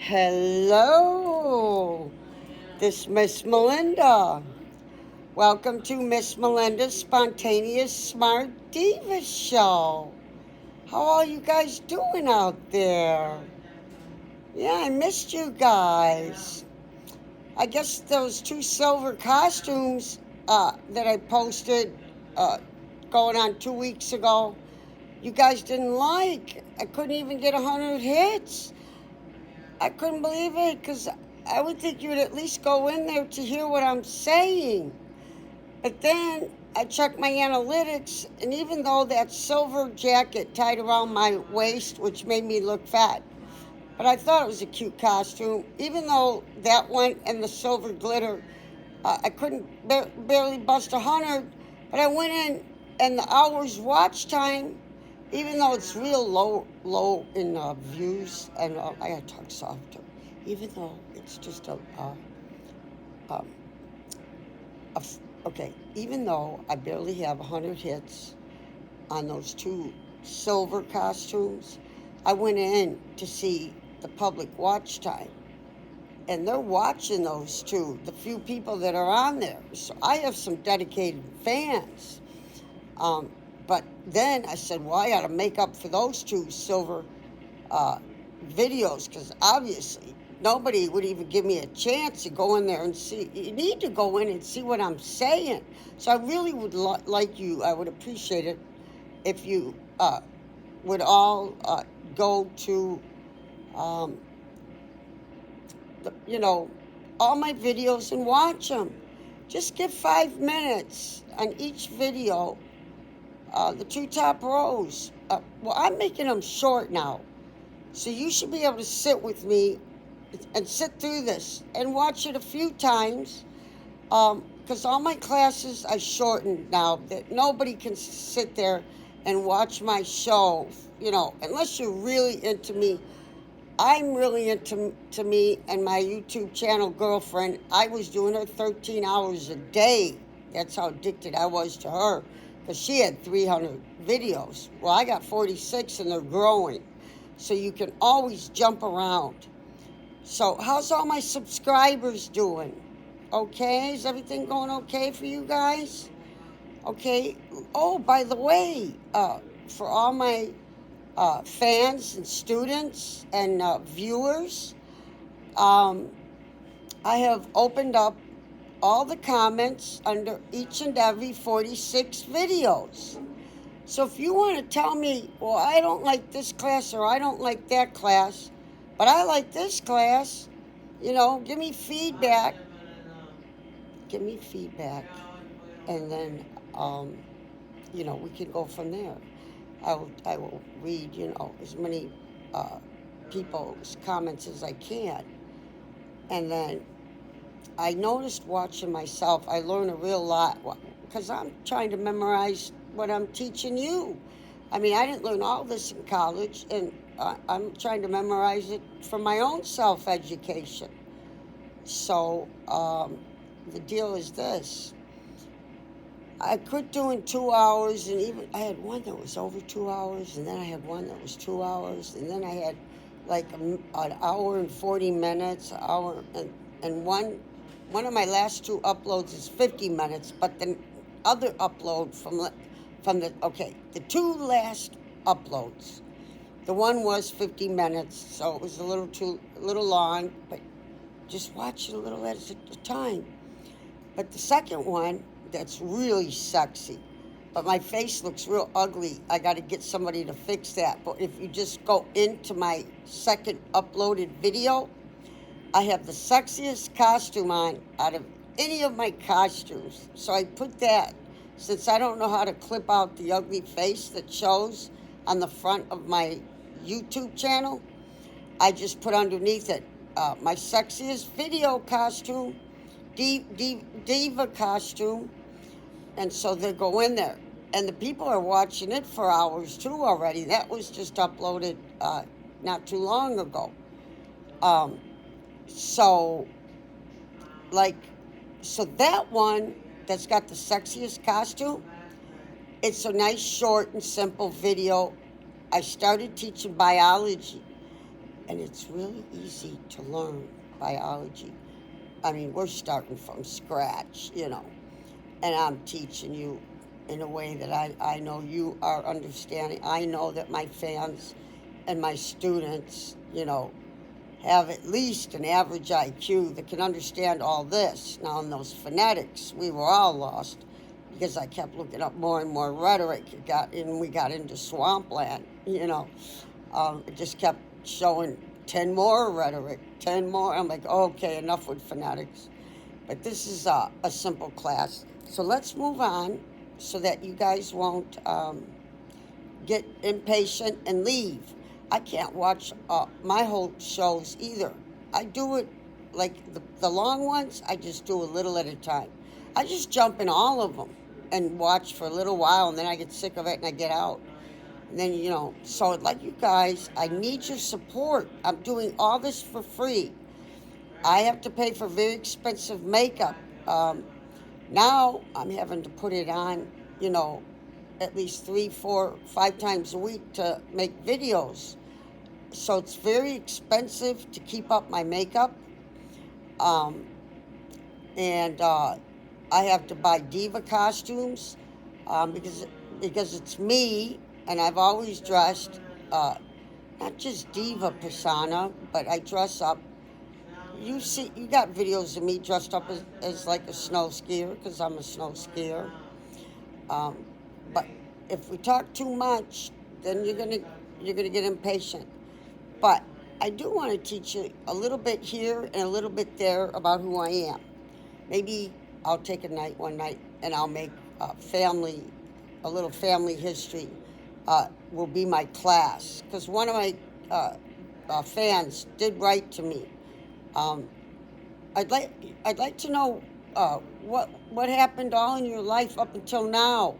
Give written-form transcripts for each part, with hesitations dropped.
Hello, this is Miss Melinda. Welcome to Miss Melinda's Spontaneous Smart Diva Show. How are you guys doing out there? Yeah, I missed you guys. I guess those two silver costumes that I posted going on 2 weeks ago, you guys didn't like. I couldn't even get 100 hits. I couldn't believe it because I would think you would at least go in there to hear what I'm saying. But then I checked my analytics, and even though that silver jacket tied around my waist, which made me look fat, but I thought it was a cute costume, even though that went and the silver glitter, I couldn't barely bust 100, but I went in and the hours watch time, even though it's real low in views, and I gotta talk softer, even though it's just okay, even though I barely have 100 hits on those two silver costumes, I went in to see the public watch time. And they're watching those two, the few people that are on there. So I have some dedicated fans. But then I said, well, I got to make up for those two silver videos, because obviously nobody would even give me a chance to go in there and see. You need to go in and see what I'm saying. So I really would like you, I would appreciate it if you would all go to, all my videos and watch them. Just give 5 minutes on each video. The two top rows. Well, I'm making them short now. So you should be able to sit with me and sit through this and watch it a few times. Because all my classes I shortened now, that nobody can sit there and watch my show, unless you're really into me. I'm really into me and my YouTube channel girlfriend. I was doing her 13 hours a day. That's how addicted I was to her, because she had 300 videos. Well, I got 46 and they're growing. So you can always jump around. So how's all my subscribers doing? Okay, is everything going okay for you guys? Okay. Oh, by the way, for all my fans and students and viewers, I have opened up all the comments under each and every 46 videos. So if you want to tell me, well, I don't like this class or I don't like that class, but I like this class, give me feedback. Give me feedback. And then, we can go from there. I will read, as many people's comments as I can. And then I noticed watching myself, I learn a real lot, because I'm trying to memorize what I'm teaching you. I mean, I didn't learn all this in college, and I'm trying to memorize it for my own self-education. So the deal is this. I quit doing 2 hours, and even I had one that was over 2 hours, and then I had one that was 2 hours, and then I had like an hour and 40 minutes, and one of my last two uploads is 50 minutes, but the other upload from the two last uploads, the one was 50 minutes, so it was a little long, but just watch it a little at a time. But the second one, that's really sexy, but my face looks real ugly. I got to get somebody to fix that. But if you just go into my second uploaded video, I have the sexiest costume on out of any of my costumes. So I put that, since I don't know how to clip out the ugly face that shows on the front of my YouTube channel, I just put underneath it my sexiest video costume, diva costume. And so they go in there. And the people are watching it for hours too already. That was just uploaded not too long ago. So that one that's got the sexiest costume, it's a nice, short, and simple video. I started teaching biology. And it's really easy to learn biology. I mean, we're starting from scratch, and I'm teaching you in a way that I know you are understanding. I know that my fans and my students, have at least an average IQ that can understand all this. Now, in those phonetics, we were all lost because I kept looking up more and more rhetoric. We got into swampland, It just kept showing 10 more rhetoric, 10 more. I'm like, okay, enough with phonetics. But this is a simple class. So let's move on so that you guys won't get impatient and leave. I can't watch my whole shows either. I do it like the long ones, I just do a little at a time. I just jump in all of them and watch for a little while, and then I get sick of it and I get out. And then, so like you guys, I need your support. I'm doing all this for free. I have to pay for very expensive makeup. Now I'm having to put it on, at least 3, 4, 5 times a week to make videos. So it's very expensive to keep up my makeup. And I have to buy diva costumes because it's me, and I've always dressed not just diva persona, but I dress up. You got videos of me dressed up as like a snow skier because I'm a snow skier. But if we talk too much, then you're gonna get impatient. But I do want to teach you a little bit here and a little bit there about who I am. Maybe I'll take one night, and I'll make a little family history. Will be my class, because one of my fans did write to me. I'd like to know what happened all in your life up until now.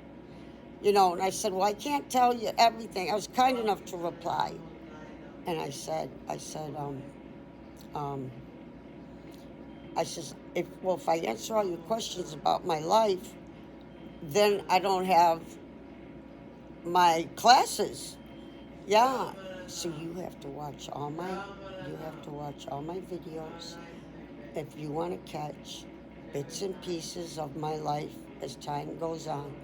And I said, well, I can't tell you everything. I was kind enough to reply. And I said, if I answer all your questions about my life, then I don't have my classes. Yeah. So you have to watch all my videos if you want to catch bits and pieces of my life as time goes on.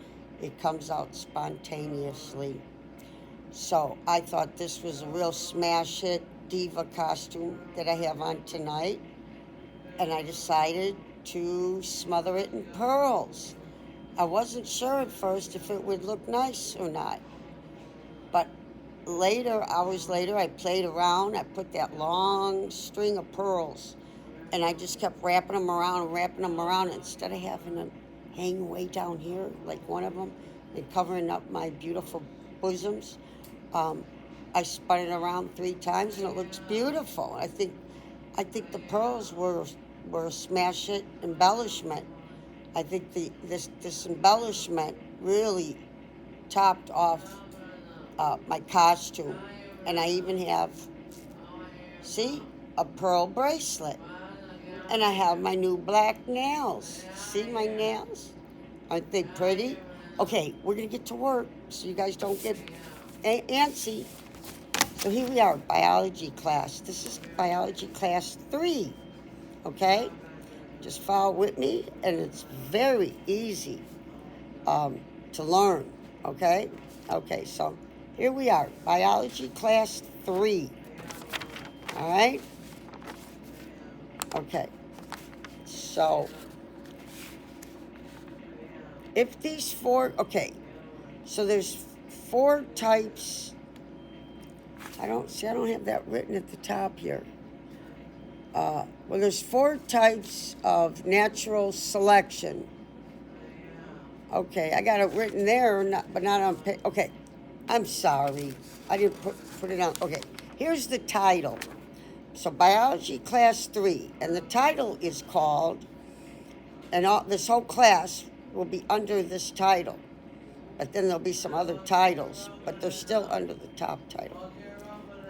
It comes out spontaneously. So I thought this was a real smash hit diva costume that I have on tonight. And I decided to smother it in pearls. I wasn't sure at first if it would look nice or not. But hours later, I played around. I put that long string of pearls, and I just kept wrapping them around. Instead of having them hang way down here, like one of them, and covering up my beautiful bosoms, I spun it around 3 times, and it looks beautiful. I think the pearls were a smash hit embellishment. I think this embellishment really topped off my costume. And I even have, a pearl bracelet. And I have my new black nails. See my nails? Aren't they pretty? Okay, we're going to get to work so you guys don't get antsy. So here we are, biology class. This is biology class 3, okay? Just follow with me, and it's very easy to learn, okay? Okay, so here we are, biology class 3, all right? Okay, so if these 4, so there's 4 types. I don't have that written at the top here. Well, there's 4 types of natural selection. Okay, I got it written there, but not on page. Okay, I'm sorry. I didn't put it on. Okay, here's the title. So biology class 3, and the title is called, and this whole class will be under this title. But then there'll be some other titles, but they're still under the top title.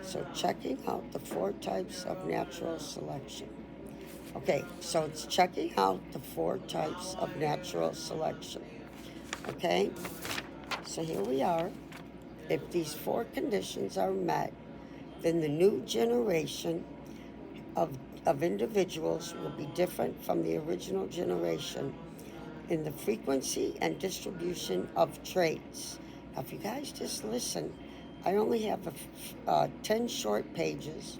So checking out the 4 types of natural selection. Okay, so it's checking out the 4 types of natural selection. Okay, so here we are. If these 4 conditions are met, then the new generation of individuals will be different from the original generation in the frequency and distribution of traits. Now, if you guys just listen, I only have 10 short pages,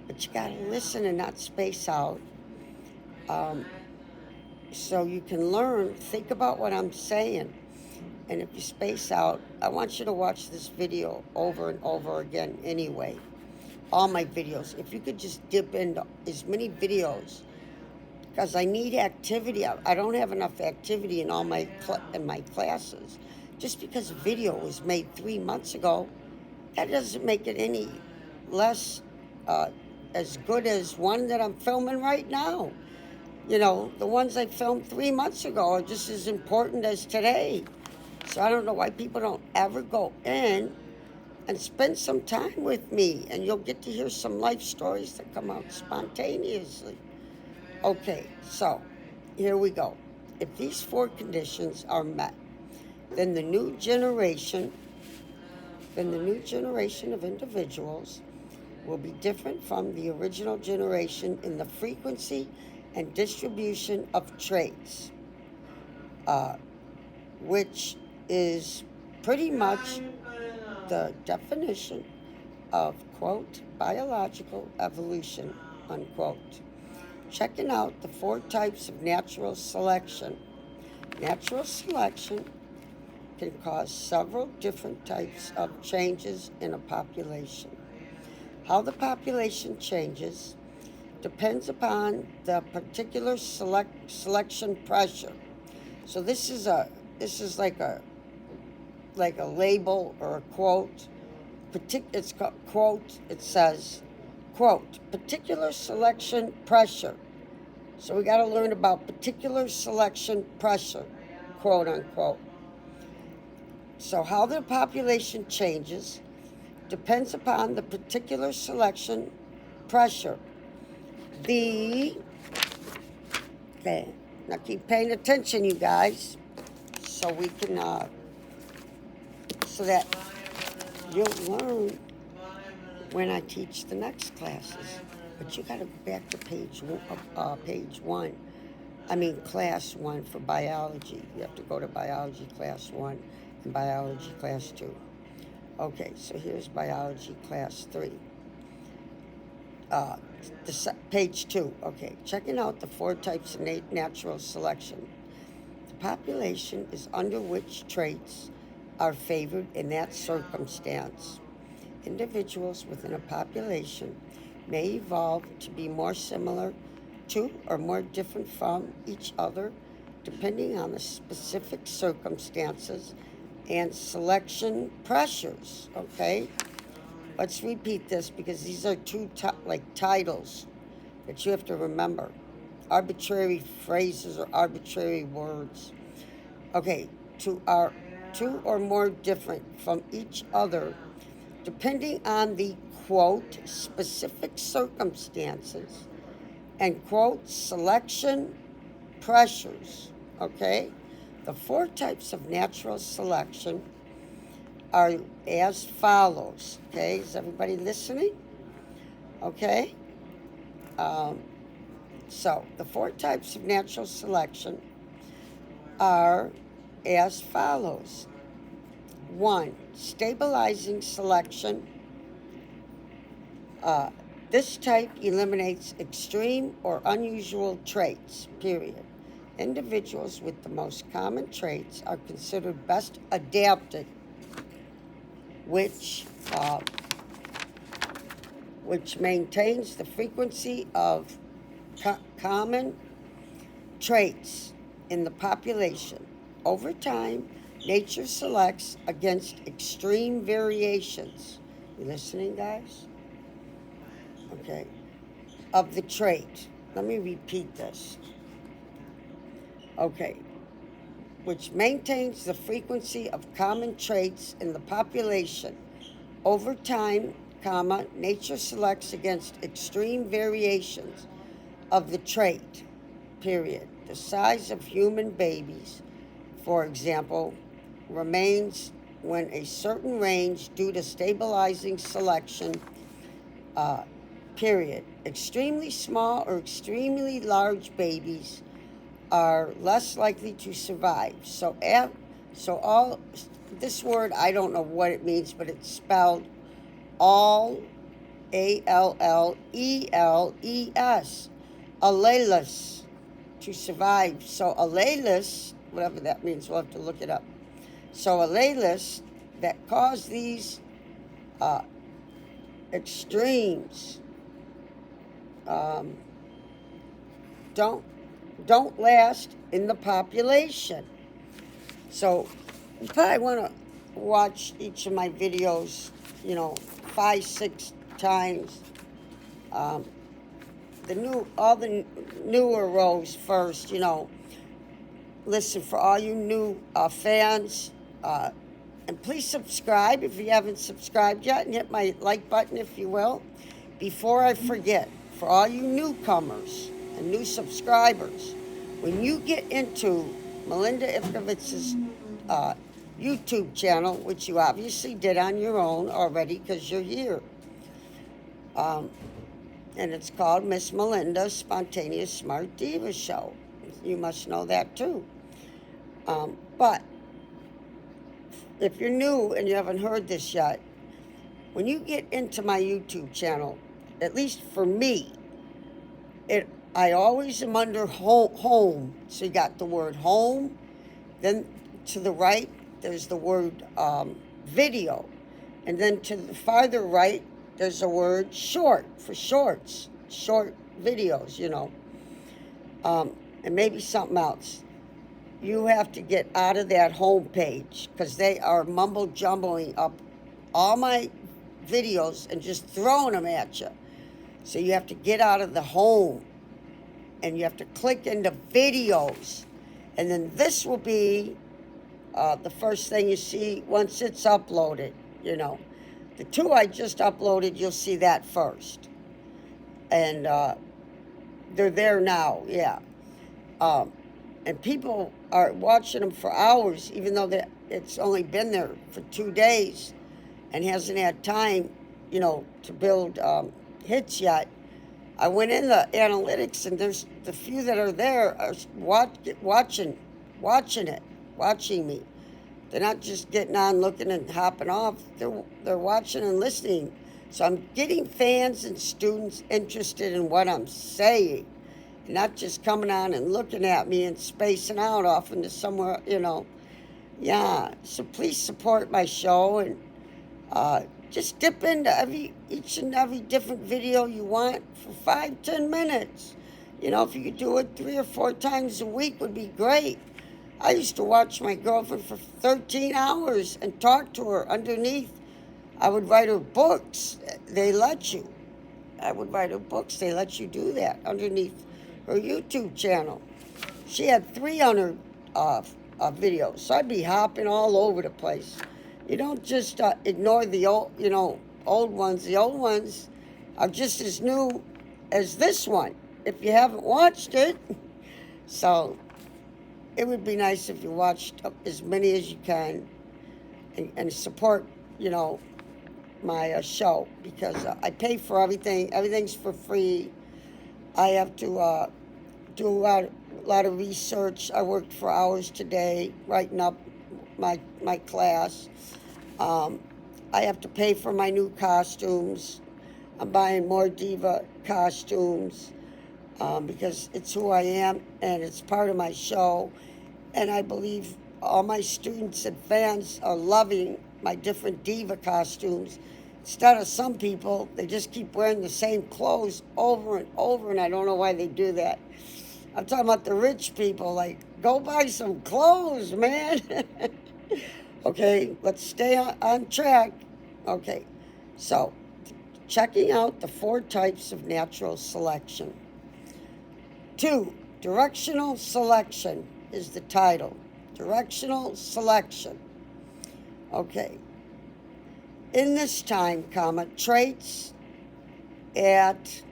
but you got to listen and not space out. So you can learn, think about what I'm saying. And if you space out, I want you to watch this video over and over again anyway. All my videos. If you could just dip into as many videos, because I need activity. I don't have enough activity in all my classes. Just because a video was made 3 months ago, that doesn't make it any less as good as one that I'm filming right now. You know, the ones I filmed 3 months ago are just as important as today. So I don't know why people don't ever go in and spend some time with me, and you'll get to hear some life stories that come out spontaneously. Okay, so here we go. If these 4 conditions are met, then the new generation of individuals will be different from the original generation in the frequency and distribution of traits, which is pretty much the definition of, quote, biological evolution, unquote. Checking out the 4 types of natural selection. Natural selection can cause several different types of changes in a population. How the population changes depends upon the particular selection pressure. So this is like a label or a quote. It's called, quote. It says, quote, particular selection pressure. So we got to learn about particular selection pressure, quote unquote. So how the population changes depends upon the particular selection pressure. Okay, now keep paying attention, you guys, so we can, so that you'll learn when I teach the next classes. But you got to go back to class 1 for biology. You have to go to biology class 1 and biology class 2. Okay, so here's biology class 3. Page 2. Okay, checking out the 4 types of natural selection. The population is under which traits are favored in that circumstance. Individuals within a population may evolve to be more similar to or more different from each other depending on the specific circumstances and selection pressures. Okay, let's repeat this because these are 2 titles that you have to remember. Arbitrary phrases or arbitrary words. Okay, 2 or more different from each other depending on the, quote, specific circumstances and, quote, selection pressures. Okay, the 4 types of natural selection are as follows. Okay, is everybody listening? Okay, so the 4 types of natural selection are as follows. 1, stabilizing selection. This type eliminates extreme or unusual traits, period. Individuals with the most common traits are considered best adapted, which maintains the frequency of common traits in the population. Over time, nature selects against extreme variations. You listening, guys? Okay. Of the trait. Let me repeat this. Okay. Which maintains the frequency of common traits in the population. Over time, nature selects against extreme variations of the trait, period. The size of human babies, for example, remains when a certain range due to stabilizing selection period. Extremely small or extremely large babies are less likely to survive. So all this word, I don't know what it means, but it's spelled all, Alleles, alleles, to survive. So alleles, whatever that means, we'll have to look it up. So alleles that cause these extremes don't don't last in the population. So you probably want to watch each of my videos, 5, 6 times. All the newer rows first. Listen, for all you new fans, and please subscribe if you haven't subscribed yet, and hit my like button if you will. Before I forget, for all you newcomers and new subscribers, when you get into Melinda Ivkovitz's YouTube channel, which you obviously did on your own already because you're here, and it's called Miss Melinda's Spontaneous Smart Diva Show. You must know that too. But if you're new and you haven't heard this yet, when you get into my YouTube channel, at least for me, I always am under home. So you got the word home. Then to the right, there's the word video. And then to the farther right, there's the word short for shorts, short videos, and maybe something else. You have to get out of that home page because they are mumble jumbling up all my videos and just throwing them at you. So you have to get out of the home and you have to click into videos. And then this will be the first thing you see once it's uploaded, The 2 I just uploaded, you'll see that first. And they're there now, yeah. And people are watching them for hours, even though it's only been there for 2 days and hasn't had time, to build hits yet. I went in the analytics, and there's the few that are there are watching me. They're not just getting on, looking, and hopping off. They're watching and listening. So I'm getting fans and students interested in what I'm saying, not just coming on and looking at me and spacing out off into somewhere, Yeah, so please support my show and just dip into each and every different video you want for 5-10 minutes. If you could do it 3 or 4 times a week would be great. I used to watch my girlfriend for 13 hours and talk to her underneath. I would write her books. They let you. I would write her books. They let you do that underneath her YouTube channel. She had 300 videos, so I'd be hopping all over the place. You don't just ignore the old ones. The old ones are just as new as this one, if you haven't watched it. So it would be nice if you watched as many as you can and support, my show, because I pay for everything. Everything's for free. I have to do a lot of research. I worked for hours today writing up my class. I have to pay for my new costumes. I'm buying more diva costumes because it's who I am and it's part of my show. And I believe all my students and fans are loving my different diva costumes. Instead of some people, they just keep wearing the same clothes over and over, and I don't know why they do that. I'm talking about the rich people, like, go buy some clothes, man. Okay, let's stay on track. Okay, so checking out the 4 types of natural selection. 2, directional selection is the title. Directional selection. Okay. In this time, traits at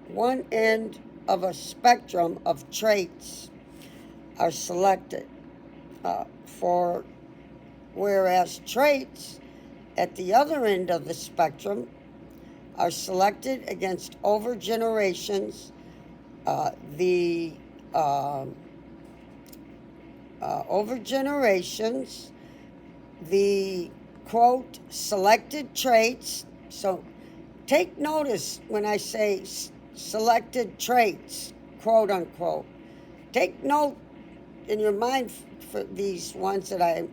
one end of a spectrum of traits are selected whereas traits at the other end of the spectrum are selected against over generations. The over generations, the quote selected traits. So take notice when I say selected traits, quote unquote. Take note in your mind for these ones that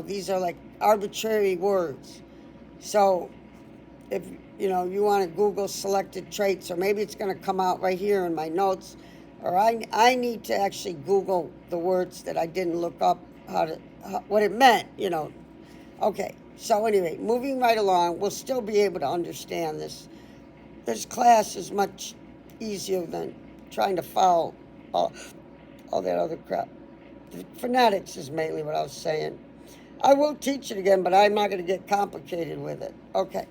these are like arbitrary words. So if you want to Google selected traits, or maybe it's going to come out right here in my notes, or I need to actually Google the words that I didn't look up what it meant. Okay, so anyway, moving right along, we'll still be able to understand this. This class is much easier than trying to follow all that other crap. The phonetics is mainly what I was saying. I will teach it again, but I'm not going to get complicated with it. Okay,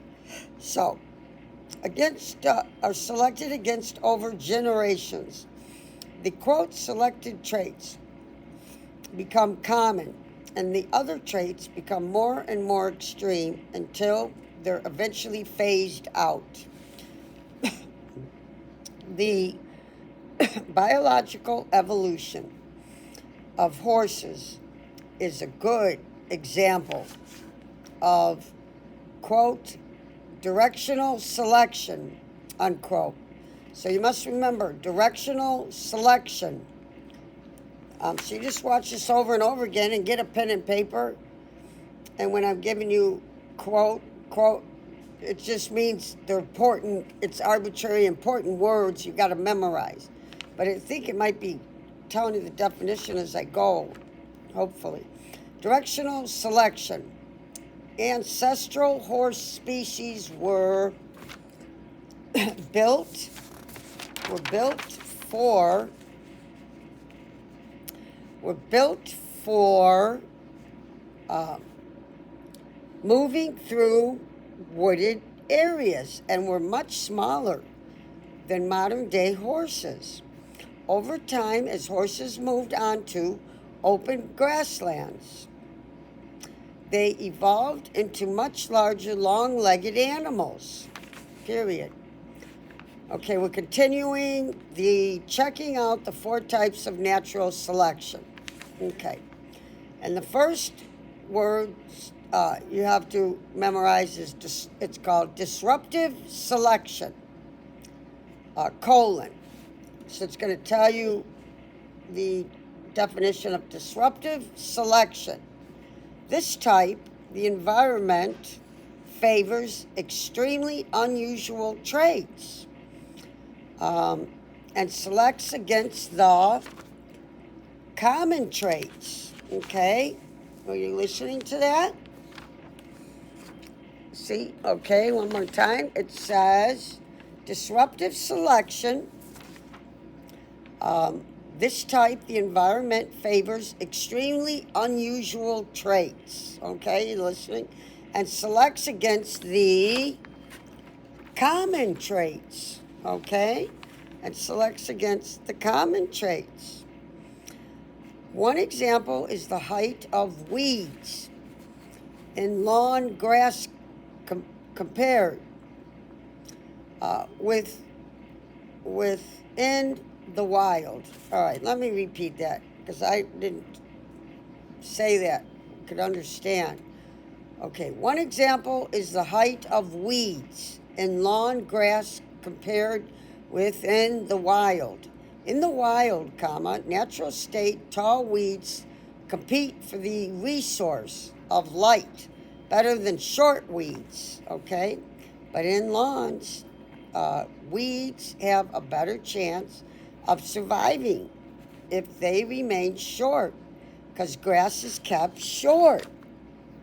so are selected against over generations. The quote selected traits become common, and the other traits become more and more extreme until they're eventually phased out. The biological evolution of horses is a good example of, quote, directional selection, unquote. So you must remember, directional selection. So you just watch this over and over again and get a pen and paper. And when I'm giving you quote, it just means they're important. It's arbitrary, important words you got to memorize. But I think it might be telling you the definition as I go, hopefully. Directional selection. Ancestral horse species were built for moving through wooded areas and were much smaller than modern day horses. Over time, as horses moved onto open grasslands, they evolved into much larger, long-legged animals, period. Okay, we're continuing checking out the 4 types of natural selection. Okay, and the first word you have to memorize is it's called disruptive selection, colon. So it's going to tell you the definition of disruptive selection. This type, the environment favors extremely unusual traits and selects against the common traits. Okay, are you listening to that? See, okay, one more time. It says disruptive selection. This type, the environment favors extremely unusual traits. Okay, you listening? And selects against the common traits. Okay? And selects against the common traits. One example is the height of weeds in lawn grass compared within the wild. All right, let me repeat that because I didn't say that. Could understand. Okay, one example is the height of weeds in lawn grass compared within the wild. In the wild, natural state, tall weeds compete for the resource of light better than short weeds, okay? But in lawns, weeds have a better chance of surviving if they remain short, because grass is kept short.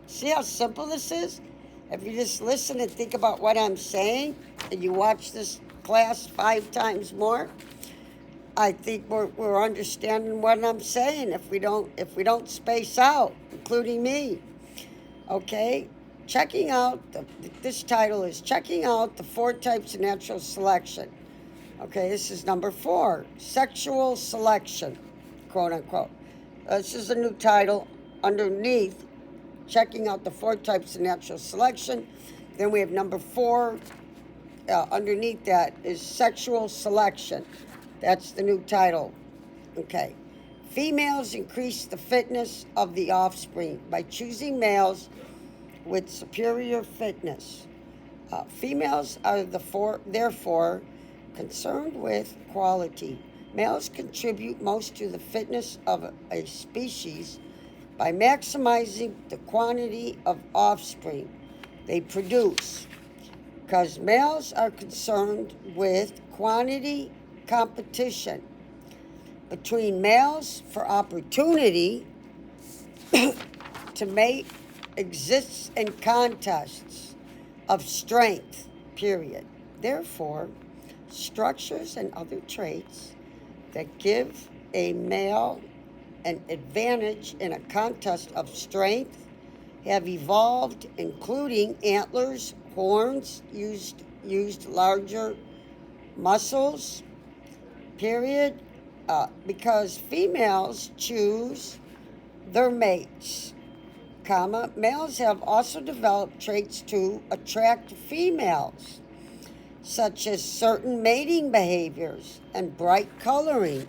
See how simple this is? If you just listen and think about what I'm saying, and you watch this class 5 times more, I think we're understanding what I'm saying. If we don't space out, including me, okay. Checking out this title is checking out the 4 types of natural selection. Okay, this is number 4, sexual selection, quote unquote. This is a new title underneath, checking out the 4 types of natural selection. Then we have number 4, underneath that is sexual selection. That's the new title. Okay. Females increase the fitness of the offspring by choosing males with superior fitness. Females are therefore concerned with quality. Males contribute most to the fitness of a species by maximizing the quantity of offspring they produce, because males are concerned with quantity competition between males for opportunity to mate exists in contests of strength, period. Therefore, structures and other traits that give a male an advantage in a contest of strength have evolved, including antlers, horns, used larger muscles, period, because females choose their mates, comma. Males have also developed traits to attract females, such as certain mating behaviors and bright coloring.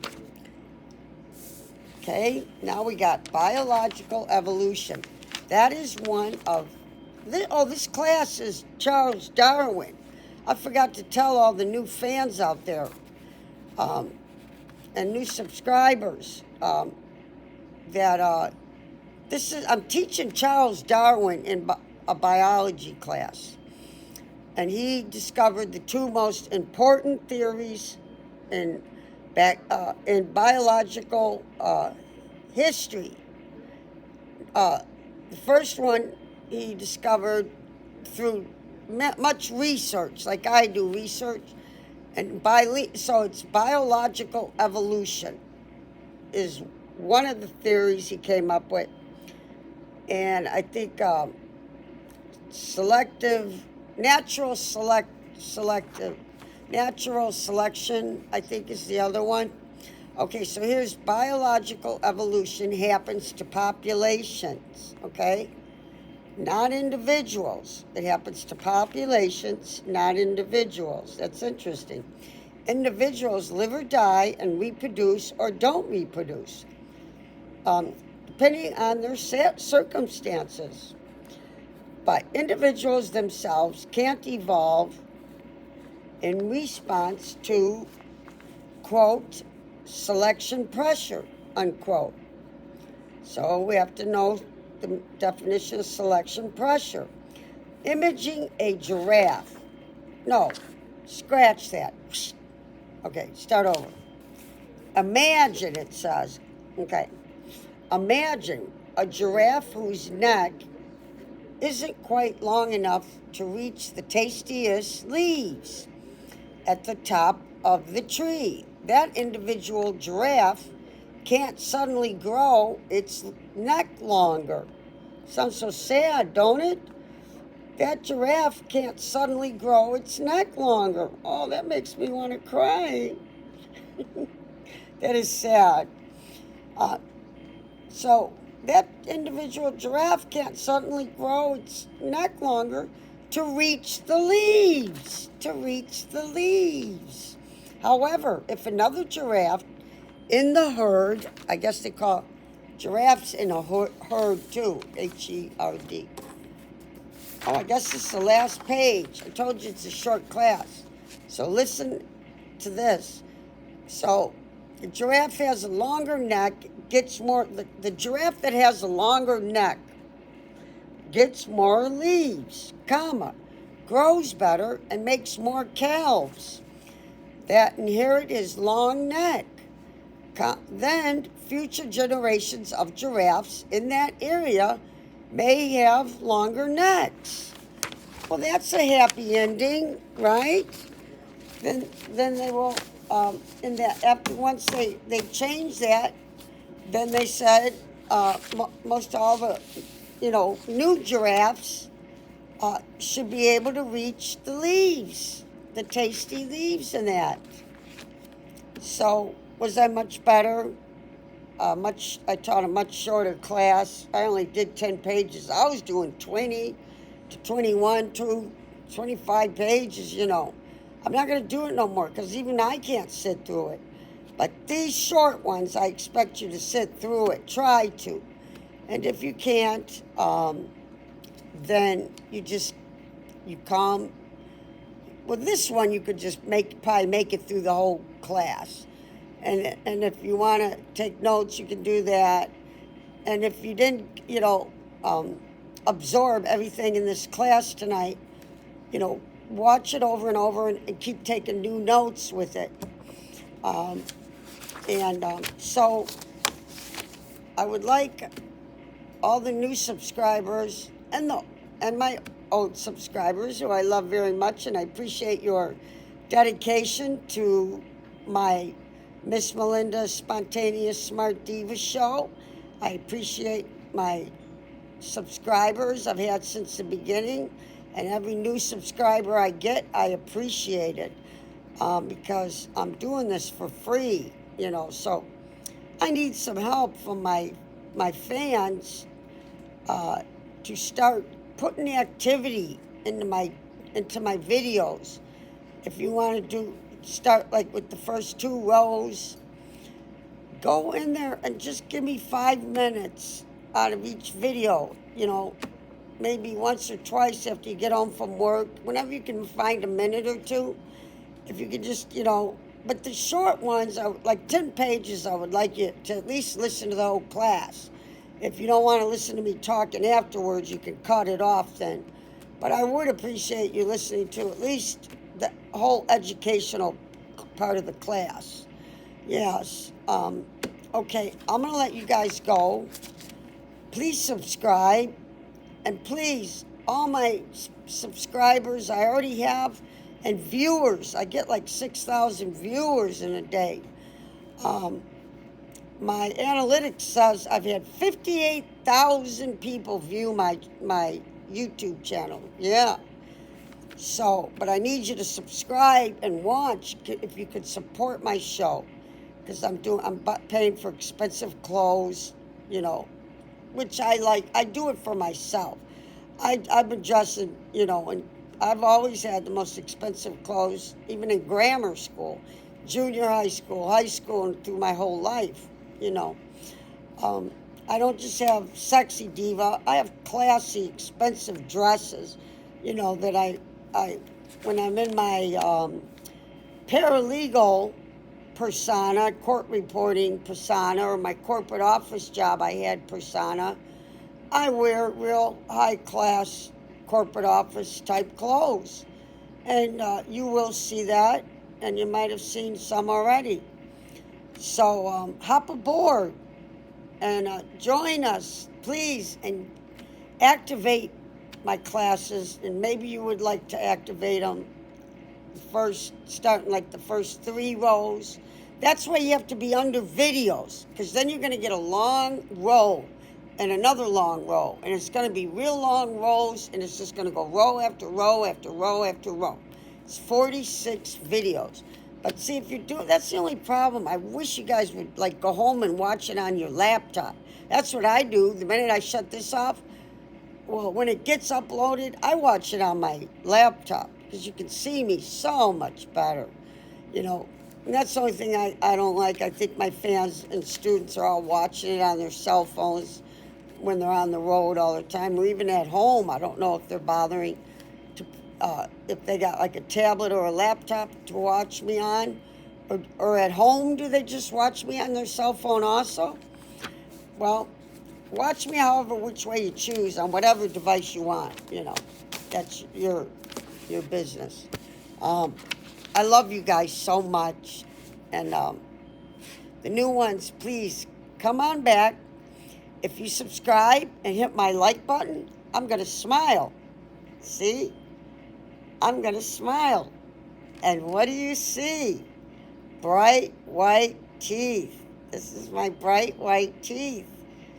Okay, now we got biological evolution. That is one of, this class is Charles Darwin. I forgot to tell all the new fans out there and new subscribers that I'm teaching Charles Darwin in a biology class. And he discovered the two most important theories in biological history. The first one he discovered through much research, like I do research, and so it's biological evolution is one of the theories he came up with, and I think natural selection, I think, is the other one. Okay, so here's biological evolution happens to populations, okay? Not individuals. It happens to populations, not individuals. That's interesting. Individuals live or die and reproduce or don't reproduce, depending on their circumstances. But individuals themselves can't evolve in response to, quote, selection pressure, unquote. So we have to know the definition of selection pressure. Imaging a giraffe. No, scratch that. Okay, start over. Imagine, it says. Okay. Imagine a giraffe whose neck isn't quite long enough to reach the tastiest leaves at the top of the tree. That individual giraffe can't suddenly grow its neck longer. Sounds so sad, don't it? That giraffe can't suddenly grow its neck longer. Oh, that makes me want to cry. That is sad. So that individual giraffe can't suddenly grow its neck longer to reach the leaves. However, if another giraffe in the herd, I guess they call giraffes in a herd too, H-E-R-D. Oh, I guess this is the last page. I told you it's a short class. So listen to this. So the giraffe has a longer neck, gets more, the giraffe that has a longer neck gets more leaves, comma, grows better and makes more calves that inherit his long neck. Then future generations of giraffes in that area may have longer necks. Well, that's a happy ending, right? Then they will, in that, after once they changed that, then they said most all the, new giraffes should be able to reach the leaves, the tasty leaves in that. So was I much better? I taught a much shorter class. I only did 10 pages. I was doing 20 to 21 to 25 pages, I'm not going to do it no more because even I can't sit through it. But these short ones, I expect you to sit through it. Try to. And if you can't, then you come. Well, this one you could just probably make it through the whole class. And if you want to take notes, you can do that. And if you didn't, absorb everything in this class tonight, watch it over and over and keep taking new notes with it. So I would like all the new subscribers and my old subscribers, who I love very much, and I appreciate your dedication to my Miss Melinda Spontaneous Smart Diva show. I appreciate my subscribers I've had since the beginning, and every new subscriber I get, I appreciate it, because I'm doing this for free, so I need some help from my fans to start putting the activity into my videos. If you want to start like with the first 2 rows, go in there and just give me 5 minutes out of each video, maybe once or twice after you get home from work, whenever you can find a minute or two. If you could just, but the short ones are like 10 pages. I would like you to at least listen to the whole class. If you don't want to listen to me talking afterwards, you can cut it off then. But I would appreciate you listening to at least the whole educational part of the class. Yes. Okay, I'm going to let you guys go. Please subscribe. And please, all my subscribers I already have, and viewers, I get like 6,000 viewers in a day. My analytics says I've had 58,000 people view my YouTube channel. Yeah. So, but I need you to subscribe and watch if you could support my show, because I'm paying for expensive clothes, which I like. I do it for myself. I've been dressing, and I've always had the most expensive clothes, even in grammar school, junior high school, and through my whole life, I don't just have sexy diva. I have classy, expensive dresses, that I when I'm in my paralegal persona, court reporting persona, or my corporate office job I had persona, I wear real high-class corporate office type clothes. And you will see that, and you might have seen some already. So hop aboard and join us, please, and activate my classes. And maybe you would like to activate them starting like the first 3 rows. That's why you have to be under videos, because then you're going to get a long row and another long row, and it's going to be real long rows, and it's just going to go row after row after row after row. It's 46 videos. But see, if you do it, that's the only problem. I wish you guys would like go home and watch it on your laptop. That's what I do. The minute I shut this off, well, when it gets uploaded, I watch it on my laptop, because you can see me so much better, And that's the only thing I don't like. I think my fans and students are all watching it on their cell phones when they're on the road all the time, or even at home. I don't know if they're bothering to, if they got like a tablet or a laptop to watch me on, or at home, do they just watch me on their cell phone also? Well, watch me which way you choose on whatever device you want, That's your business. I love you guys so much. And the new ones, please come on back. If you subscribe and hit my like button, I'm going to smile. See? I'm going to smile. And what do you see? Bright white teeth. This is my bright white teeth.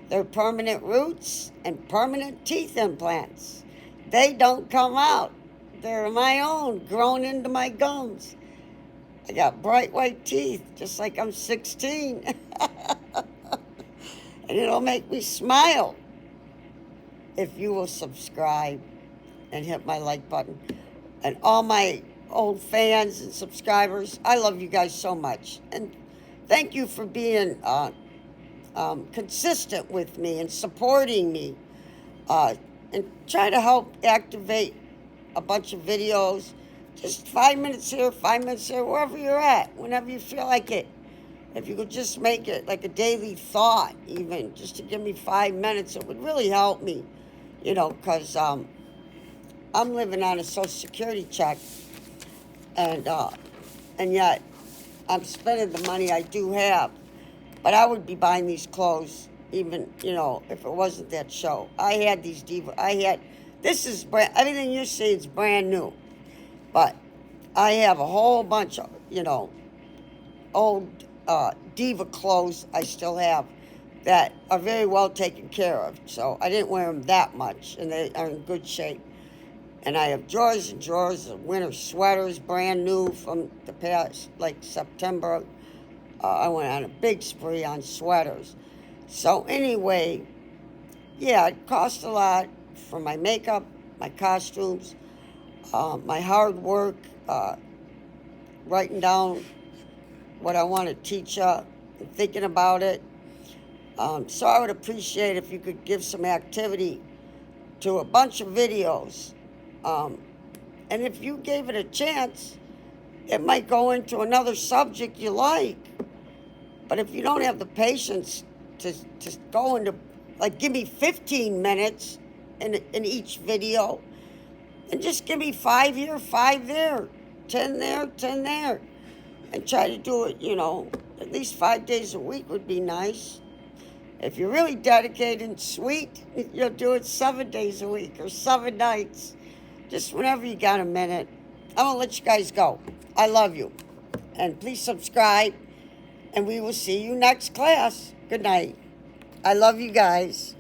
They're permanent roots and permanent teeth implants. They don't come out. They're my own, grown into my gums. I got bright white teeth, just like I'm 16. And it'll make me smile if you will subscribe and hit my like button. And all my old fans and subscribers. I love you guys so much. And thank you for being consistent with me and supporting me. And try to help activate a bunch of videos. Just 5 minutes here, 5 minutes there, wherever you're at, whenever you feel like it. If you could just make it like a daily thought, even just to give me 5 minutes, it would really help me, because I'm living on a Social Security check, and yet I'm spending the money I do have. But I would be buying these clothes even, if it wasn't that show. I had these this is everything you see is brand new. But I have a whole bunch of, old diva clothes I still have that are very well taken care of. So I didn't wear them that much, and they are in good shape. And I have drawers and drawers of winter sweaters, brand new from the past, like September. I went on a big spree on sweaters. So anyway, yeah, it cost a lot for my makeup, my costumes, my hard work, writing down what I want to teach you and thinking about it. So I would appreciate if you could give some activity to a bunch of videos. And if you gave it a chance, it might go into another subject you like. But if you don't have the patience to go into, like, give me 15 minutes in each video, and just give me 5 here, 5 there, 10 there, 10 there, and try to do it, at least 5 days a week would be nice. If you're really dedicated and sweet, you'll do it 7 days a week or 7 nights. Just whenever you got a minute. I'm going to let you guys go. I love you. And please subscribe, and we will see you next class. Good night. I love you guys.